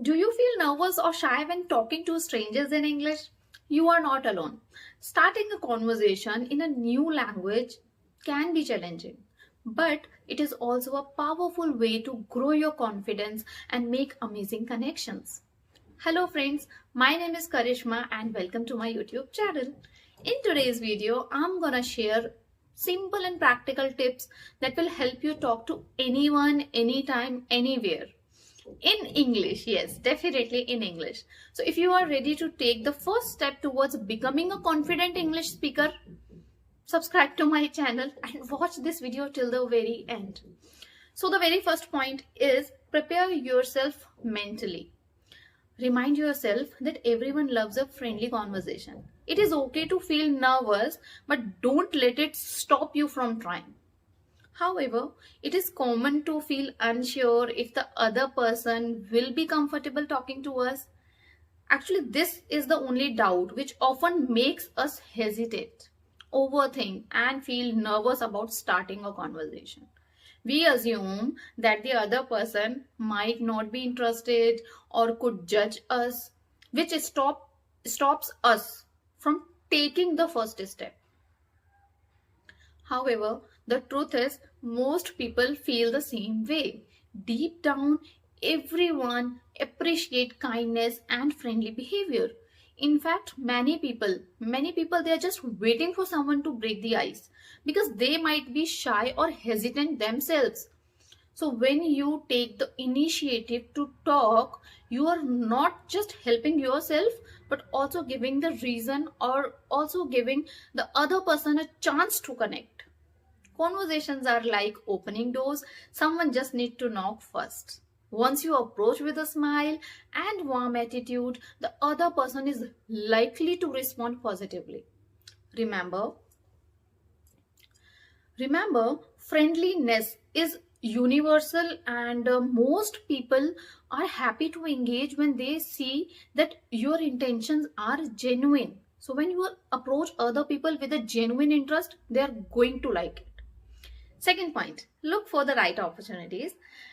Do you feel nervous or shy when talking to strangers in English? You are not alone. Starting a conversation in a new language can be challenging, but it is also a powerful way to grow your confidence and make amazing connections. Hello friends, my name is Karishma and welcome to my YouTube channel. In today's video, I'm gonna share simple and practical tips that will help you talk to anyone, anytime, anywhere in English. Yes, definitely in English. So if you are ready to take the first step towards becoming a confident English speaker, subscribe to my channel and watch this video till the very end. So the very first point is prepare yourself mentally. Remind yourself that everyone loves a friendly conversation. It is okay to feel nervous, but don't let it stop you from trying. However, it is common to feel unsure if the other person will be comfortable talking to us. Actually, this is the only doubt which often makes us hesitate, overthink, and feel nervous about starting a conversation. We assume that the other person might not be interested or could judge us, which stops us from taking the first step. However, the truth is, most people feel the same way. Deep down, everyone appreciate kindness and friendly behavior. In fact, many people, they are just waiting for someone to break the ice because they might be shy or hesitant themselves. So when you take the initiative to talk, you are not just helping yourself, but also giving the reason or also giving the other person a chance to connect. Conversations are like opening doors. Someone just needs to knock first. Once you approach with a smile and warm attitude, the other person is likely to respond positively. Remember, Remember, friendliness is universal, and most people are happy to engage when they see that your intentions are genuine. So when you approach other people with a genuine interest, they are going to like it. Second point, look for the right opportunities.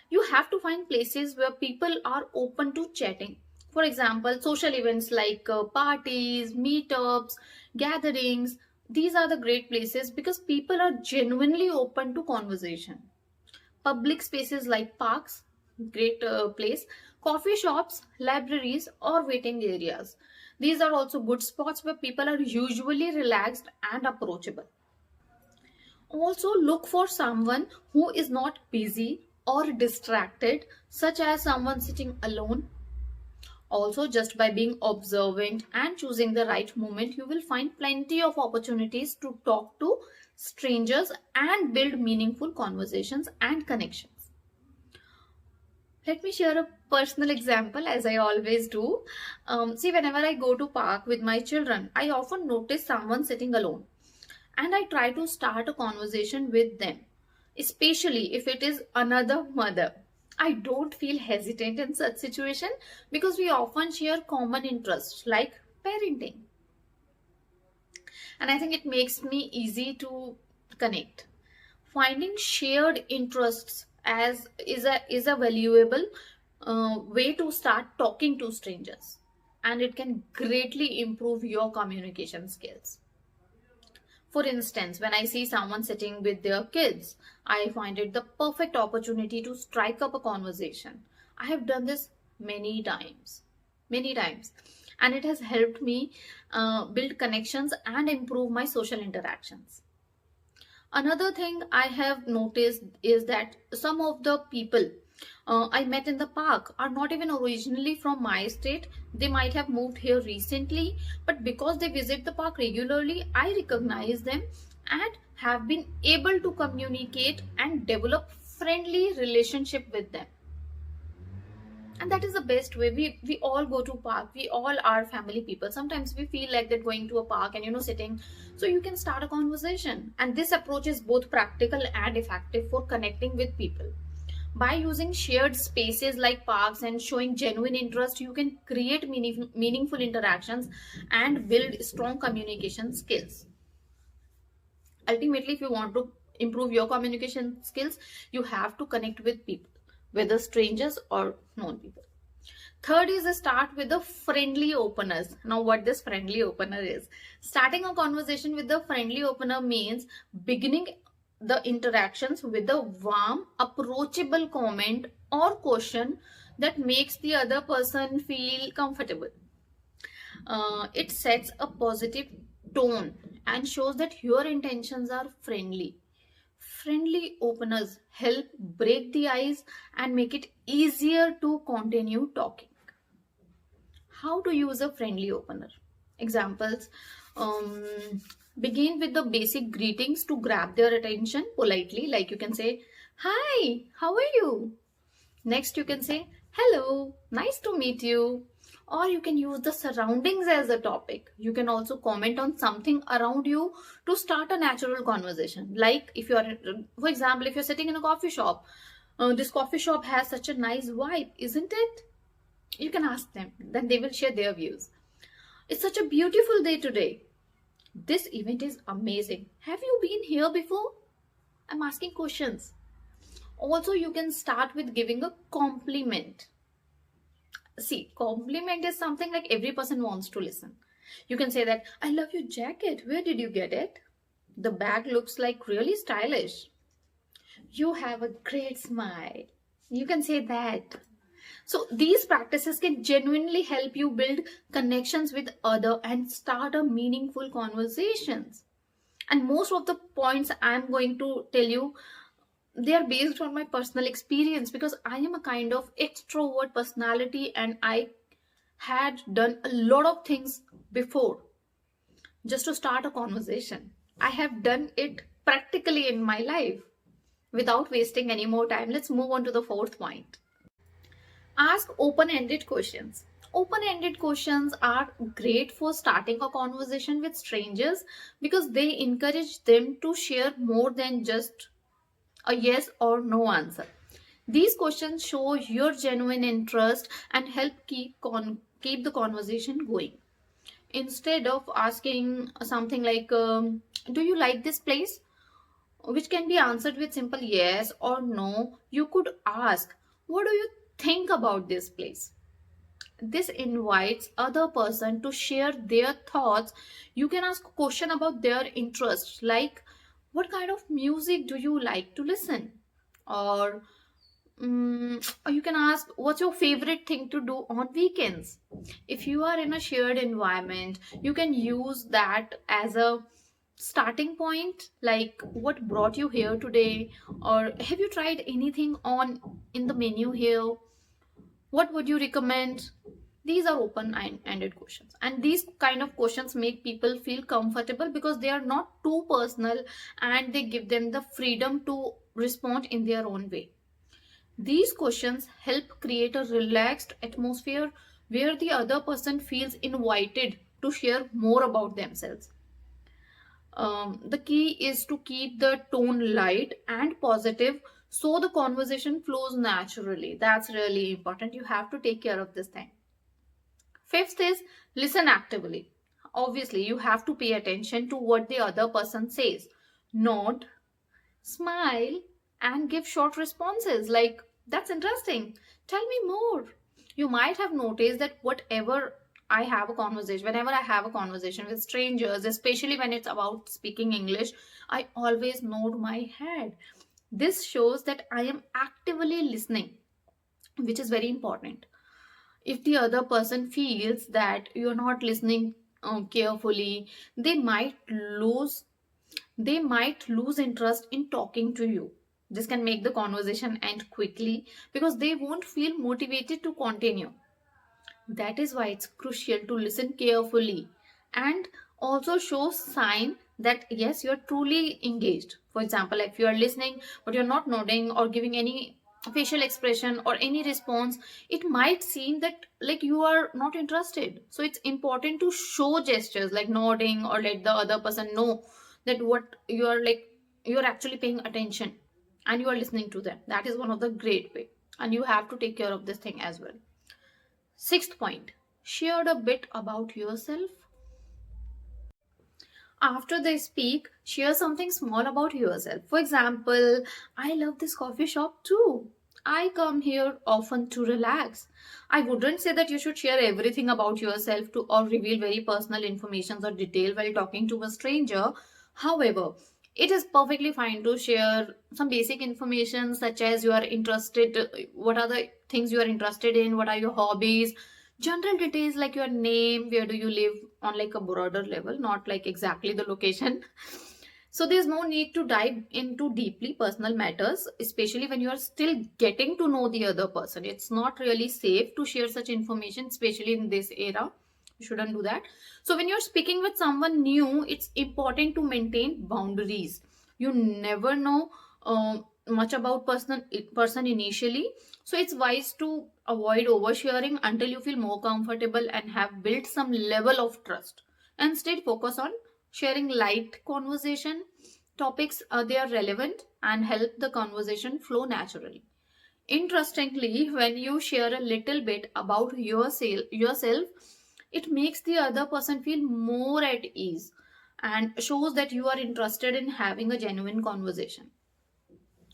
You have to find places where people are open to chatting. For example, social events like parties, meetups, gatherings. These are the great places because people are genuinely open to conversation. Public spaces like parks, great place, coffee shops, libraries, or waiting areas. These are also good spots where people are usually relaxed and approachable. Also, look for someone who is not busy or distracted, such as someone sitting alone. Also, just by being observant and choosing the right moment, you will find plenty of opportunities to talk to strangers and build meaningful conversations and connections. Let me share a personal example as I always do. See, whenever I go to park with my children, I often notice someone sitting alone and I try to start a conversation with them, especially if it is another mother. I don't feel hesitant in such situation because we often share common interests like parenting, and I think it makes me easy to connect. Finding shared interests as is a valuable way to start talking to strangers, and it can greatly improve your communication skills. For instance, when I see someone sitting with their kids, I find it the perfect opportunity to strike up a conversation. I have done this many times, and it has helped me build connections and improve my social interactions. Another thing I have noticed is that some of the people I met in the park are not even originally from my state. They might have moved here recently, but because they visit the park regularly, I recognize them and have been able to communicate and develop friendly relationship with them. And that is the best way. We all go to park, we all are family people. Sometimes we feel like that going to a park and sitting, so you can start a conversation, and this approach is both practical and effective for connecting with people. By using shared spaces like parks and showing genuine interest, you can create meaningful interactions and build strong communication skills. Ultimately, if you want to improve your communication skills, you have to connect with people, whether strangers or known people. Third is start with the friendly openers. Now, what this friendly opener is? Starting a conversation with the friendly opener means beginning the interactions with a warm, approachable comment or question that makes the other person feel comfortable. It sets a positive tone and shows that your intentions are friendly. Friendly openers help break the ice and make it easier to continue talking. How to use a friendly opener? Examples: um, begin with the basic greetings to grab their attention politely, like you can say, "Hi, how are you?" Next, you can say, "Hello, nice to meet you." Or you can use the surroundings as a topic. You can also comment on something around you to start a natural conversation. Like if you are, for example, if you're sitting in a coffee shop, this coffee shop has such a nice vibe, isn't it? You can ask them, then they will share their views. It's such a beautiful day today. This event is amazing. Have you been here before? I'm asking questions. Also, you can start with giving a compliment. See, compliment is something like every person wants to listen. You can say that, "I love your jacket. Where did you get it? The bag looks like really stylish. You have a great smile." You can say that. So these practices can genuinely help you build connections with other and start a meaningful conversations. And most of the points I'm going to tell you, they are based on my personal experience because I am a kind of extrovert personality and I had done a lot of things before just to start a conversation. I have done it practically in my life. Without wasting any more time, let's move on to the fourth point. Ask open-ended questions. Open-ended questions are great for starting a conversation with strangers because they encourage them to share more than just a yes or no answer. These questions show your genuine interest and help keep the conversation going. Instead of asking something like, "Do you like this place?" which can be answered with simple yes or no, you could ask, "What do you think about this place?" This invites other person to share their thoughts. You can ask a question about their interests, like, "What kind of music do you like to listen?" Or or you can ask, "What's your favorite thing to do on weekends?" If you are in a shared environment, you can use that as a starting point, like, "What brought you here today?" Or, "Have you tried anything on in the menu here? What would you recommend?" These are open-ended questions, and these kind of questions make people feel comfortable because they are not too personal and they give them the freedom to respond in their own way. These questions help create a relaxed atmosphere where the other person feels invited to share more about themselves. The key is to keep the tone light and positive so the conversation flows naturally. That's really important. You have to take care of this thing. Fifth is listen actively. Obviously, you have to pay attention to what the other person says. Nod, smile, and give short responses like, "That's interesting. Tell me more." You might have noticed that whenever I have a conversation with strangers, especially when it's about speaking English, I always nod my head. This shows that I am actively listening, which is very important. If the other person feels that you're not listening carefully, they might lose they might lose interest in talking to you. This can make the conversation end quickly because they won't feel motivated to continue. That is why it's crucial to listen carefully and also show sign that yes, you're truly engaged. For example, if you are listening but you're not nodding or giving any facial expression or any response, it might seem that like you are not interested. So it's important to show gestures like nodding or let the other person know that what you are like, you're actually paying attention and you are listening to them. That is one of the great way, and you have to take care of this thing as well. Sixth point, share a bit about yourself. After they speak, share something small about yourself. For example, "I love this coffee shop too." I come here often to relax. I wouldn't say that you should share everything about yourself to or reveal very personal information or detail while talking to a stranger. However, it is perfectly fine to share some basic information such as you are interested, what are the things you are interested in, what are your hobbies, general details like your name, where do you live on like a broader level, not like exactly the location. So there's no need to dive into deeply personal matters, especially when you are still getting to know the other person. It's not really safe to share such information, especially in this era. You shouldn't do that. So when you're speaking with someone new, it's important to maintain boundaries. You never know much about person initially, so it's wise to avoid oversharing until you feel more comfortable and have built some level of trust. Instead, focus on sharing light conversation topics, they are relevant and help the conversation flow naturally. Interestingly, when you share a little bit about yourself, it makes the other person feel more at ease and shows that you are interested in having a genuine conversation.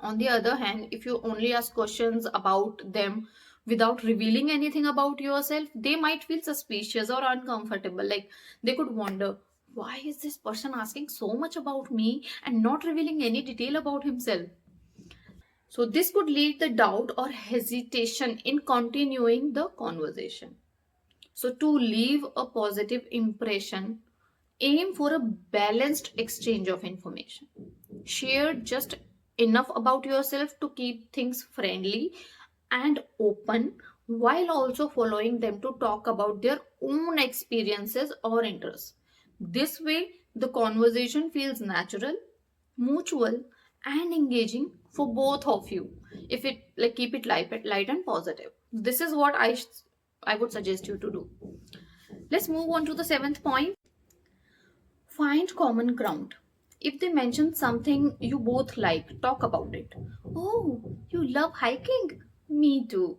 On the other hand, if you only ask questions about them without revealing anything about yourself, they might feel suspicious or uncomfortable. Like they could wonder, why is this person asking so much about me and not revealing any detail about himself? So, this could lead the doubt or hesitation in continuing the conversation. So, to leave a positive impression, aim for a balanced exchange of information. Share just enough about yourself to keep things friendly and open, while also following them to talk about their own experiences or interests. This way, the conversation feels natural, mutual, and engaging for both of you. If it like keep it light and positive. This is what I would suggest you to do. Let's move on to the seventh point. Find common ground. If they mention something you both like, talk about it. Oh, you love hiking? Me too.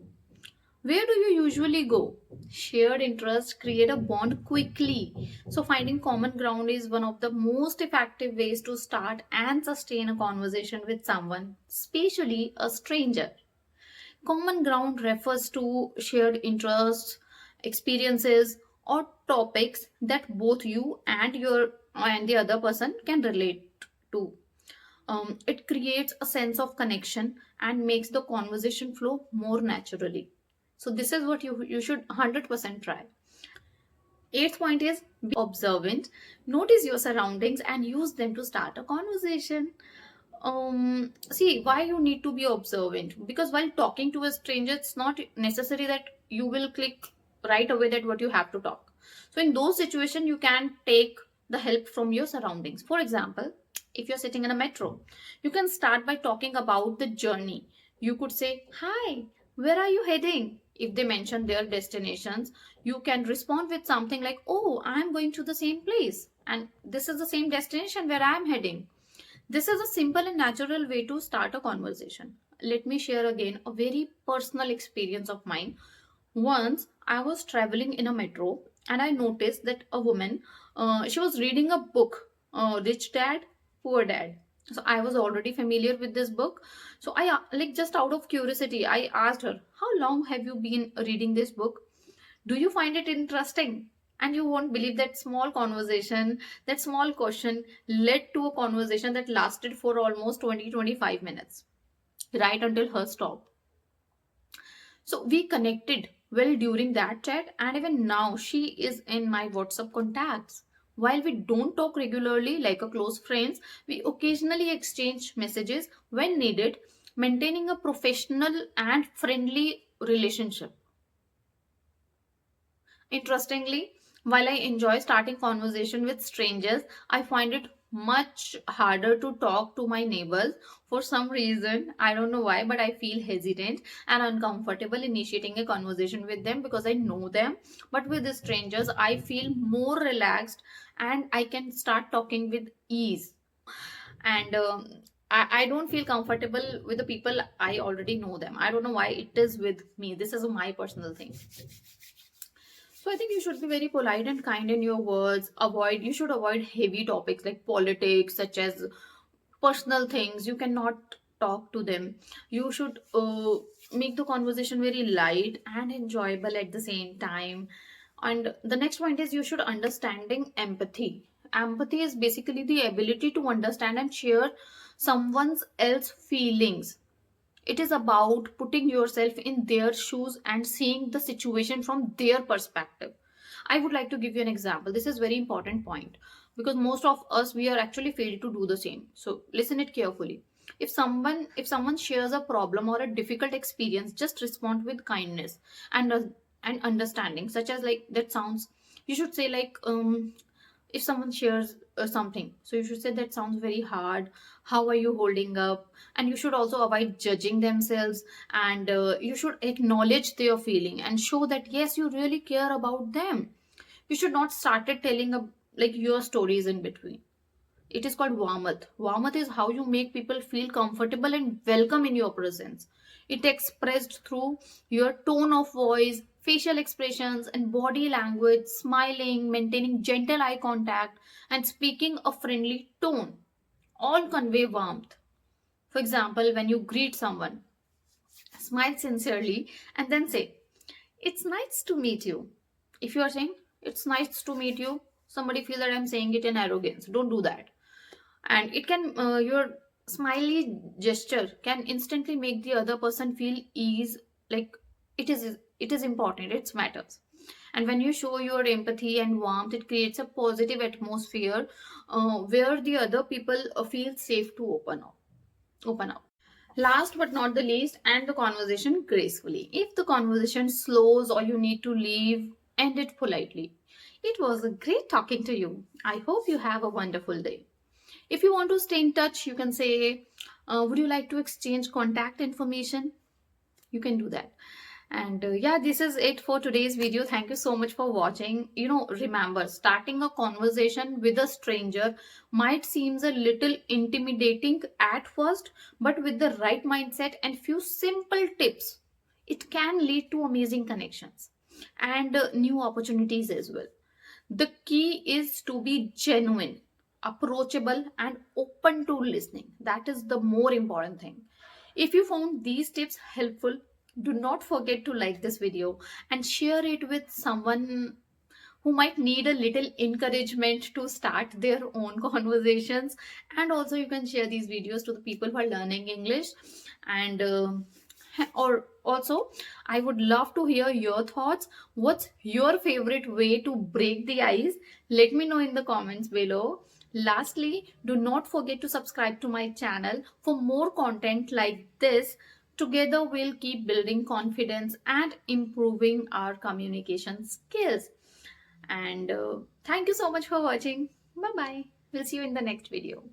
Where do you usually go? Shared interests create a bond quickly. So, finding common ground is one of the most effective ways to start and sustain a conversation with someone, especially a stranger. Common ground refers to shared interests, experiences, or topics that both you and the other person can relate to. It creates a sense of connection and makes the conversation flow more naturally. So this is what you should 100% try. Eighth point is be observant. Notice your surroundings and use them to start a conversation. See why you need to be observant, because while talking to a stranger, it's not necessary that you will click right away that what you have to talk. So in those situations, you can take the help from your surroundings. For example, if you're sitting in a metro, you can start by talking about the journey. You could say, hi, where are you heading? If they mention their destinations, you can respond with something like, oh, I'm going to the same place and this is the same destination where I'm heading. This is a simple and natural way to start a conversation. Let me share again a very personal experience of mine. Once I was traveling in a metro and I noticed that a woman, she was reading a book, Rich Dad, Poor Dad. So I was already familiar with this book. So I, like, just out of curiosity, I asked her, how long have you been reading this book? Do you find it interesting? And you won't believe that small conversation, that small question led to a conversation that lasted for almost 20-25 minutes, right until her stop. So we connected well during that chat, and even now she is in my WhatsApp contacts. While we don't talk regularly like a close friends, we occasionally exchange messages when needed, maintaining a professional and friendly relationship. Interestingly, while I enjoy starting conversation with strangers, I find it much harder to talk to my neighbors. For some reason, I don't know why, but I feel hesitant and uncomfortable initiating a conversation with them because I know them. But with the strangers, I feel more relaxed and I can start talking with ease. And I don't feel comfortable with the people I already know them. I don't know why it is with me. This is my personal thing. So I think you should be very polite and kind in your words. You should avoid heavy topics like politics, such as personal things. You cannot talk to them. You should make the conversation very light and enjoyable at the same time. And the next point is you should understanding empathy. Empathy is basically the ability to understand and share someone's else feelings. It is about putting yourself in their shoes and seeing the situation from their perspective. I would like to give you an example. This is very important point because most of us we are actually failed to do the same. So listen it carefully. If someone shares a problem or a difficult experience, just respond with kindness and and understanding, such as like that sounds. You should say like if someone shares something, so you should say that sounds very hard, how are you holding up? And you should also avoid judging themselves, and you should acknowledge their feeling and show that yes, you really care about them. You should not started telling like your stories in between. It is called warmth. Warmth is how you make people feel comfortable and welcome in your presence. It expressed through your tone of voice, facial expressions, and body language, smiling, maintaining gentle eye contact, and speaking a friendly tone. All convey warmth. For example, when you greet someone, smile sincerely and then say, "It's nice to meet you." If you are saying, "It's nice to meet you," somebody feel that I'm saying it in arrogance. Don't do that. And it can your smiley gesture can instantly make the other person feel ease, like it is important, it matters. And when you show your empathy and warmth, it creates a positive atmosphere where the other people feel safe to open up. Last but not the least, end the conversation gracefully. If the conversation slows or you need to leave, end it politely. It was great talking to you. I hope you have a wonderful day. If you want to stay in touch, you can say, would you like to exchange contact information? You can do that. And yeah, this is it for today's video. Thank you so much for watching. Remember, starting a conversation with a stranger might seem a little intimidating at first, but with the right mindset and few simple tips, it can lead to amazing connections and new opportunities as well. The key is to be genuine, approachable, and open to listening. That is the more important thing. If you found these tips helpful, do not forget to like this video and share it with someone who might need a little encouragement to start their own conversations. And also, you can share these videos to the people who are learning English. And or also, I would love to hear your thoughts. What's your favorite way to break the ice? Let me know in the comments below. Lastly, do not forget to subscribe to my channel for more content like this. Together, we'll keep building confidence and improving our communication skills. And thank you so much for watching. Bye bye. We'll see you in the next video.